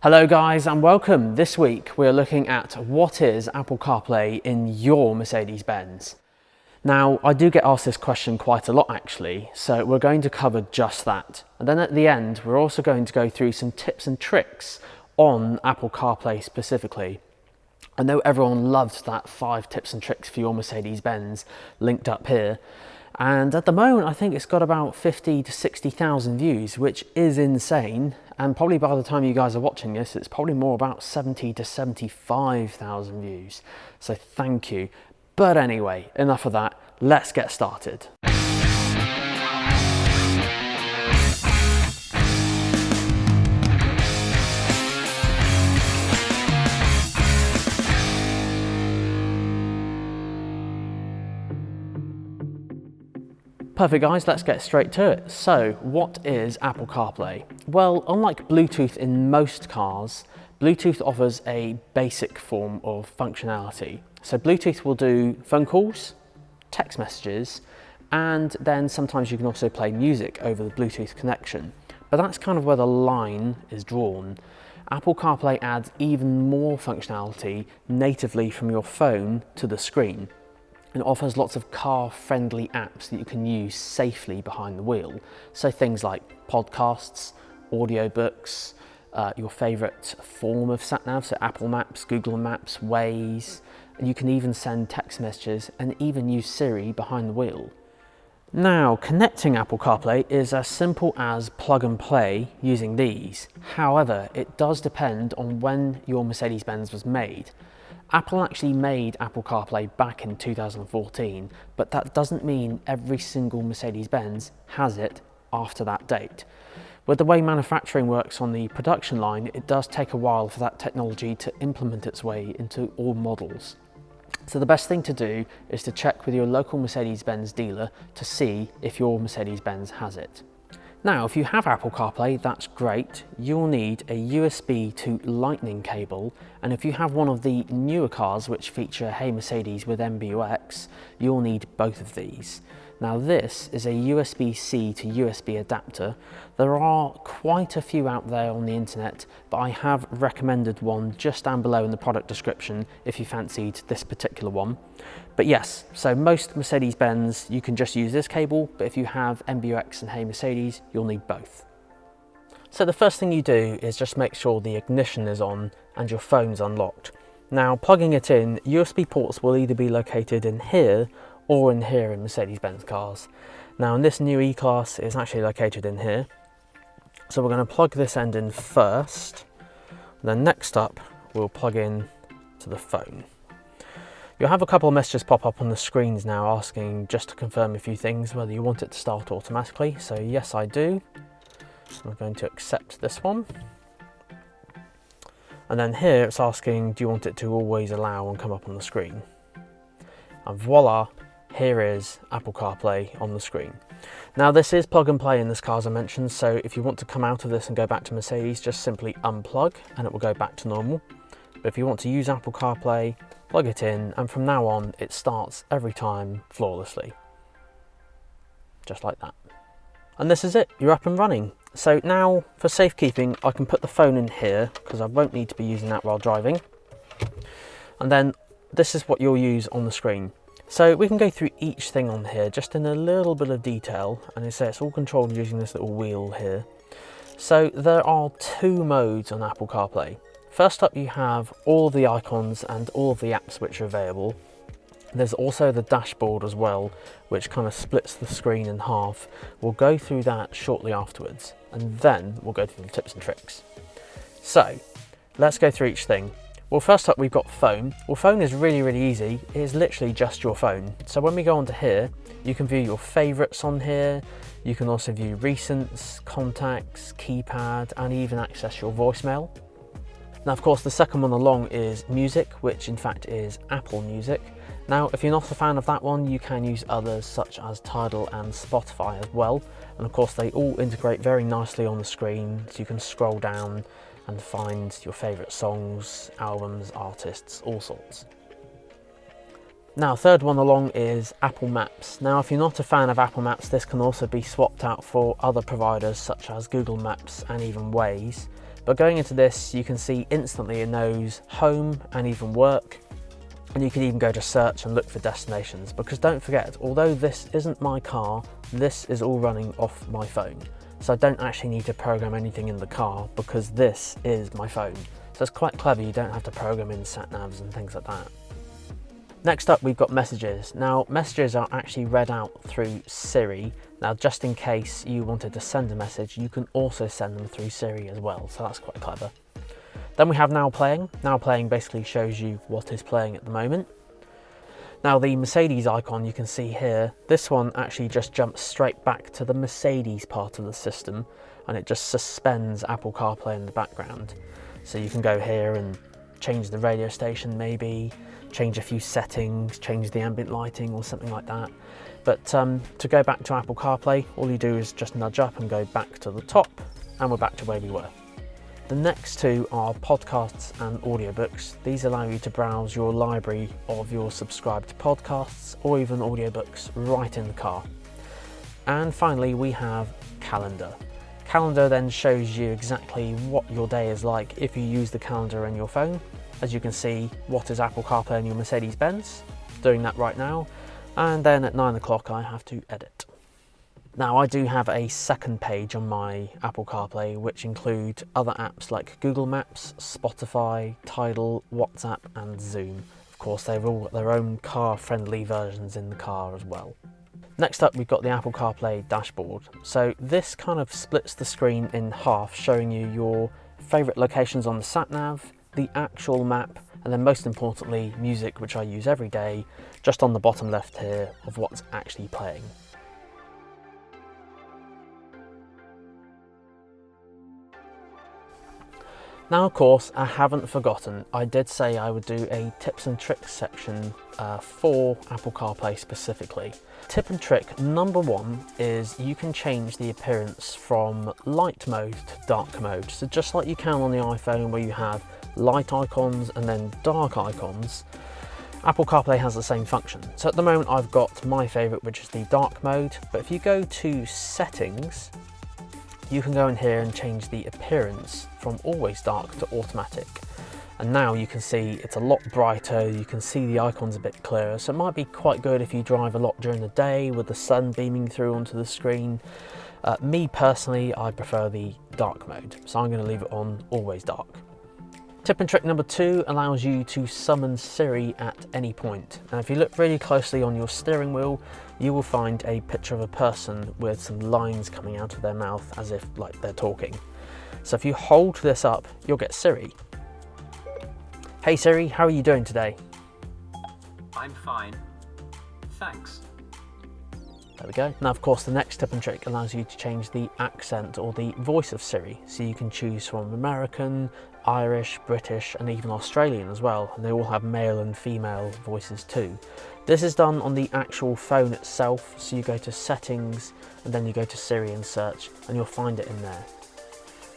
Hello guys and welcome. This week we're looking at what is Apple CarPlay in your Mercedes-Benz. Now I do get asked this question quite a lot actually, so we're going to cover just that. And then at the end we're also going to go through some tips and tricks on Apple CarPlay specifically. I know everyone loved that 5 tips and tricks for your Mercedes-Benz linked up here. And at the moment, I think it's got about 50 to 60,000 views, which is insane. And probably by the time you guys are watching this, it's probably more about 70 to 75,000 views. So thank you. But anyway, enough of that. Let's get started. Perfect guys, let's get straight to it. So what is Apple CarPlay? Well, unlike Bluetooth in most cars, Bluetooth offers a basic form of functionality. So Bluetooth will do phone calls, text messages, and then sometimes you can also play music over the Bluetooth connection. But that's kind of where the line is drawn. Apple CarPlay adds even more functionality natively from your phone to the screen. And offers lots of car-friendly apps that you can use safely behind the wheel. So things like podcasts, audiobooks, your favourite form of sat-nav, so Apple Maps, Google Maps, Waze, and you can even send text messages and even use Siri behind the wheel. Now, connecting Apple CarPlay is as simple as plug and play using these. However, it does depend on when your Mercedes-Benz was made. Apple actually made Apple CarPlay back in 2014, but that doesn't mean every single Mercedes-Benz has it after that date. With the way manufacturing works on the production line, it does take a while for that technology to implement its way into all models. So the best thing to do is to check with your local Mercedes-Benz dealer to see if your Mercedes-Benz has it. Now, if you have Apple CarPlay, that's great. You'll need a USB to Lightning cable, and if you have one of the newer cars which feature Hey Mercedes with MBUX, you'll need both of these. Now this is a USB-C to USB adapter. There are quite a few out there on the internet, but I have recommended one just down below in the product description if you fancied this particular one. But yes, so most Mercedes-Benz, you can just use this cable, but if you have MBUX and Hey Mercedes, you'll need both. So the first thing you do is just make sure the ignition is on and your phone's unlocked. Now plugging it in, USB ports will either be located in here or in here in Mercedes-Benz cars. Now in this new E-Class, it's actually located in here. So we're going to plug this end in first. Then next up, we'll plug in to the phone. You'll have a couple of messages pop up on the screens now asking just to confirm a few things, whether you want it to start automatically. So yes, I do. I'm going to accept this one. And then here it's asking, do you want it to always allow and come up on the screen? And voila, here is Apple CarPlay on the screen. Now this is plug and play in this car as I mentioned, so if you want to come out of this and go back to Mercedes, just simply unplug and it will go back to normal. But if you want to use Apple CarPlay, plug it in, and from now on it starts every time flawlessly. Just like that. And this is it, you're up and running. So now for safekeeping, I can put the phone in here because I won't need to be using that while driving. And then this is what you'll use on the screen. So we can go through each thing on here just in a little bit of detail, and it's all controlled using this little wheel here. So there are 2 modes on Apple CarPlay. First up you have all of the icons and all of the apps which are available. There's also the dashboard as well, which kind of splits the screen in half. We'll go through that shortly afterwards, and then we'll go through the tips and tricks. So let's go through each thing. Well, first up we've got phone. Well, phone is really easy. It is literally just your phone. So when we go onto here, you can view your favorites on here. You can also view recents, contacts, keypad, and even access your voicemail. Now, of course, the second one along is music, which in fact is Apple Music. Now, if you're not a fan of that one, you can use others such as Tidal and Spotify as well. And of course, they all integrate very nicely on the screen, so you can scroll down and find your favourite songs, albums, artists, all sorts. Now, third one along is Apple Maps. Now, if you're not a fan of Apple Maps, this can also be swapped out for other providers such as Google Maps and even Waze. But going into this, you can see instantly it knows home and even work. And you can even go to search and look for destinations, because don't forget, although this isn't my car, this is all running off my phone. So I don't actually need to program anything in the car because this is my phone. So it's quite clever, you don't have to program in sat navs and things like that. Next up, we've got messages. Now, messages are actually read out through Siri. Now, just in case you wanted to send a message, you can also send them through Siri as well, so that's quite clever. Then we have Now Playing. Now Playing basically shows you what is playing at the moment. Now, the Mercedes icon you can see here, this one actually just jumps straight back to the Mercedes part of the system, and it just suspends Apple CarPlay in the background. So you can go here and change the radio station maybe, change a few settings, change the ambient lighting or something like that. But to go back to Apple CarPlay, all you do is just nudge up and go back to the top, and we're back to where we were. The next two are podcasts and audiobooks. These allow you to browse your library of your subscribed podcasts or even audiobooks right in the car. And finally, we have Calendar. Calendar then shows you exactly what your day is like if you use the calendar in your phone. As you can see, what is Apple CarPlay in your Mercedes-Benz? Doing that right now. And then at 9 o'clock, I have to edit. Now, I do have a second page on my Apple CarPlay, which include other apps like Google Maps, Spotify, Tidal, WhatsApp, and Zoom. Of course, they've all got their own car-friendly versions in the car as well. Next up, we've got the Apple CarPlay dashboard. So this kind of splits the screen in half, showing you your favourite locations on the sat-nav, the actual map, and then most importantly, music, which I use every day, just on the bottom left here of what's actually playing. Now, of course, I haven't forgotten, I did say I would do a tips and tricks section for Apple CarPlay specifically. Tip and trick number one is you can change the appearance from light mode to dark mode. So just like you can on the iPhone where you have light icons and then dark icons, Apple CarPlay has the same function. So at the moment I've got my favourite, which is the dark mode, but if you go to settings, you can go in here and change the appearance from always dark to automatic. And now you can see it's a lot brighter, you can see the icons a bit clearer, so it might be quite good if you drive a lot during the day with the sun beaming through onto the screen. Me personally, I prefer the dark mode, so I'm going to leave it on always dark. Tip and trick number two allows you to summon Siri at any point. Now, if you look really closely on your steering wheel, you will find a picture of a person with some lines coming out of their mouth as if like they're talking. So if you hold this up, you'll get Siri. Hey Siri, how are you doing today? I'm fine, thanks. There we go. Now, of course, the next tip and trick allows you to change the accent or the voice of Siri. So you can choose from American, Irish, British, and even Australian as well. And they all have male and female voices too. This is done on the actual phone itself. So you go to settings and then you go to Siri and search and you'll find it in there.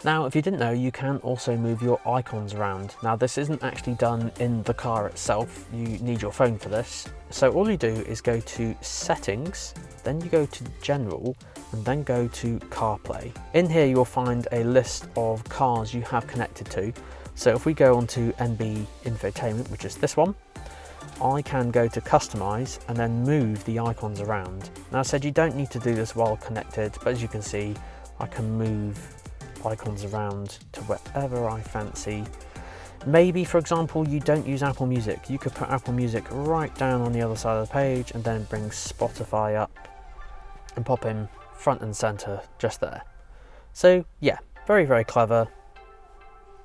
Now, if you didn't know, you can also move your icons around. Now, this isn't actually done in the car itself. You need your phone for this. So all you do is go to settings, then you go to general, and then go to CarPlay. In here, you'll find a list of cars you have connected to. So if we go on to NB Infotainment, which is this one, I can go to customize and then move the icons around. Now, I said you don't need to do this while connected, but as you can see, I can move icons around to wherever I fancy. Maybe, for example, you don't use Apple Music. You could put Apple Music right down on the other side of the page and then bring Spotify up and pop him front and center just there. So yeah, very, very clever.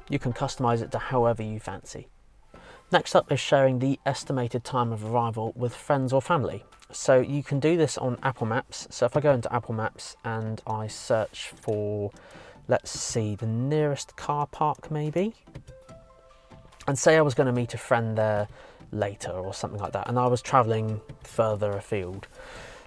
You can customize it to however you fancy. Next up is sharing the estimated time of arrival with friends or family. So you can do this on Apple Maps. So if I go into Apple Maps and I search for, let's see, the nearest car park maybe, and say I was going to meet a friend there later or something like that, and I was travelling further afield.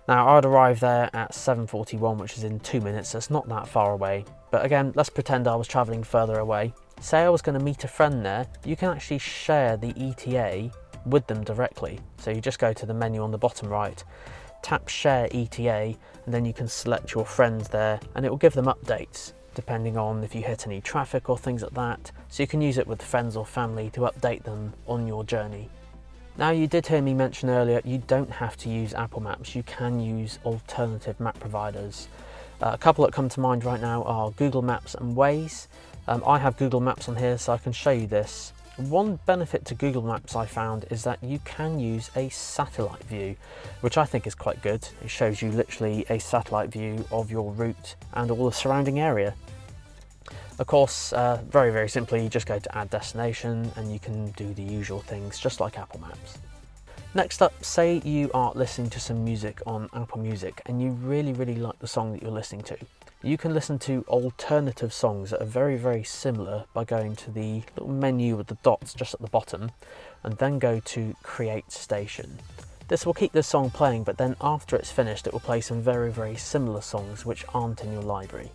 Now, I'd arrive there at 7:41, which is in 2 minutes, so it's not that far away. But again, let's pretend I was travelling further away. Say I was going to meet a friend there, you can actually share the ETA with them directly. So you just go to the menu on the bottom right, tap Share ETA, and then you can select your friends there, and it will give them updates depending on if you hit any traffic or things like that, so you can use it with friends or family to update them on your journey. Now, you did hear me mention earlier, you don't have to use Apple Maps, you can use alternative map providers. A couple that come to mind right now are Google Maps and Waze. I have Google Maps on here, so I can show you this. One benefit to Google Maps I found is that you can use a satellite view, which I think is quite good. It shows you literally a satellite view of your route and all the surrounding area. Of course, very, very simply, you just go to add destination and you can do the usual things just like Apple Maps. Next up, say you are listening to some music on Apple Music and you really, really like the song that you're listening to. You can listen to alternative songs that are very, very similar by going to the little menu with the dots just at the bottom and then go to Create Station. This will keep this song playing, but then after it's finished, it will play some very, very similar songs which aren't in your library.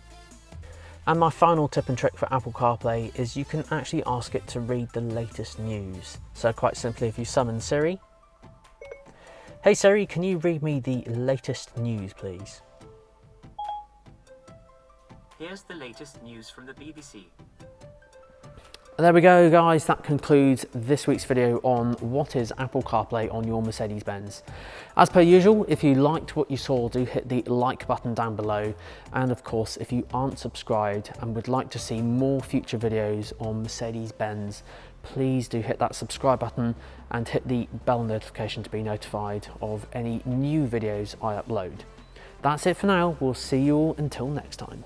And my final tip and trick for Apple CarPlay is you can actually ask it to read the latest news. So quite simply, if you summon Siri, "Hey Siri, can you read me the latest news, please?" Here's the latest news from the BBC. There we go, guys, that concludes this week's video on what is Apple CarPlay on your Mercedes-Benz. As per usual, if you liked what you saw, do hit the like button down below, and of course if you aren't subscribed and would like to see more future videos on Mercedes-Benz, please do hit that subscribe button and hit the bell notification to be notified of any new videos I upload. That's it for now, we'll see you all until next time.